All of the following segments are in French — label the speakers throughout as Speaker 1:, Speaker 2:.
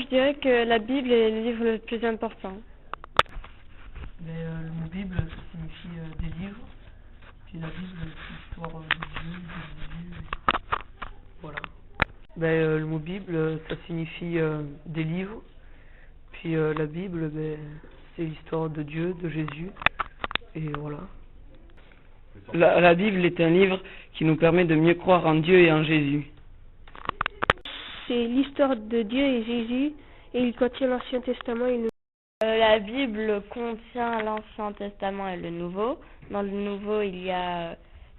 Speaker 1: je dirais que la Bible est le livre le plus important.
Speaker 2: Le mot Bible, ça signifie des livres. Puis la Bible, c'est l'histoire de Dieu, de Jésus. Voilà. Le mot Bible, ça signifie des livres. Puis la Bible, c'est l'histoire de Dieu, de Jésus. Et voilà. La Bible est un livre qui nous permet de mieux croire en Dieu et en Jésus.
Speaker 1: C'est l'histoire de Dieu et Jésus, et il contient l'Ancien Testament et le Nouveau.
Speaker 3: La Bible contient l'Ancien Testament et le Nouveau. Dans le Nouveau,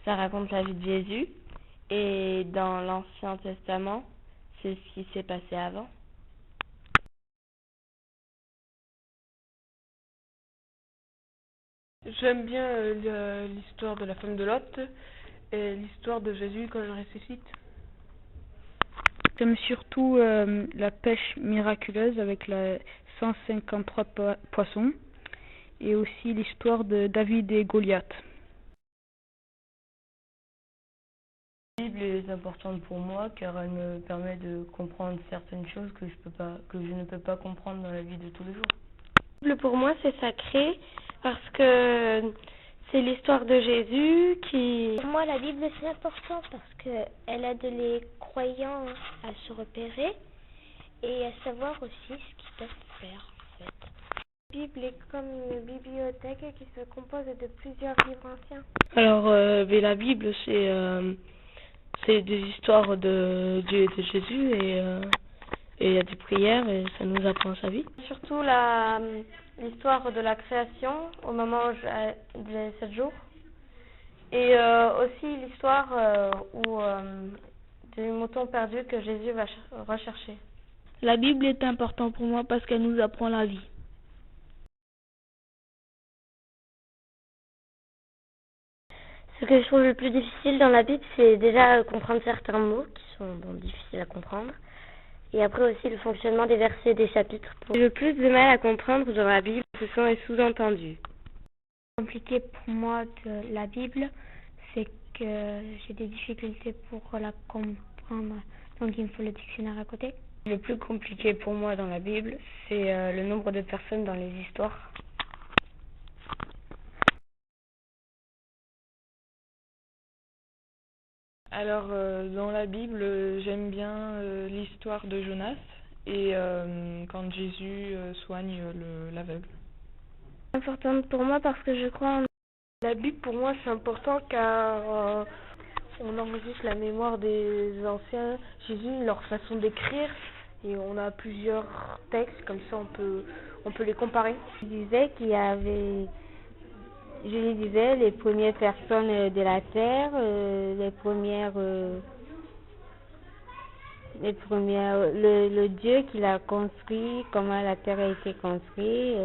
Speaker 3: ça raconte la vie de Jésus. Et dans l'Ancien Testament, c'est ce qui s'est passé avant.
Speaker 4: J'aime bien l'histoire de la femme de Lot et l'histoire de Jésus quand il ressuscite.
Speaker 5: J'aime surtout la pêche miraculeuse avec les 153 poissons et aussi l'histoire de David et Goliath.
Speaker 3: La Bible est importante pour moi car elle me permet de comprendre certaines choses que je ne peux pas comprendre dans la vie de tous les jours.
Speaker 1: La Bible pour moi c'est sacré parce que c'est l'histoire de Jésus qui...
Speaker 6: Pour moi la Bible c'est important parce qu'elle aide les croyants à se repérer et à savoir aussi ce qu'ils peuvent faire en fait.
Speaker 1: La Bible est comme une bibliothèque qui se compose de plusieurs livres anciens.
Speaker 7: Alors, la Bible, c'est des histoires de Dieu et de Jésus et il y a des prières et ça nous apprend sa vie.
Speaker 1: Surtout l'histoire de la création au moment où j'ai 7 jours. Et aussi l'histoire du mouton perdu que Jésus va rechercher.
Speaker 7: La Bible est importante pour moi parce qu'elle nous apprend la vie.
Speaker 6: Ce que je trouve le plus difficile dans la Bible, c'est déjà comprendre certains mots qui sont difficiles à comprendre. Et après aussi le fonctionnement des versets des chapitres.
Speaker 1: J'ai le plus de mal à comprendre dans la Bible, ce sont les sous-entendus.
Speaker 6: Compliqué pour moi de la Bible, c'est que j'ai des difficultés pour la comprendre, donc il me faut le dictionnaire à côté.
Speaker 3: Le plus compliqué pour moi dans la Bible, c'est le nombre de personnes dans les histoires.
Speaker 4: Alors, dans la Bible, j'aime bien l'histoire de Jonas et quand Jésus soigne l'aveugle.
Speaker 1: C'est important pour moi parce que je crois en... La Bible pour moi c'est important car on enregistre la mémoire des anciens Jésus, leur façon d'écrire et on a plusieurs textes comme ça on peut les comparer.
Speaker 6: Il disait qu'il y avait... Jésus disait les premières personnes de la terre, le Dieu qui l'a construit, comment la terre a été construite.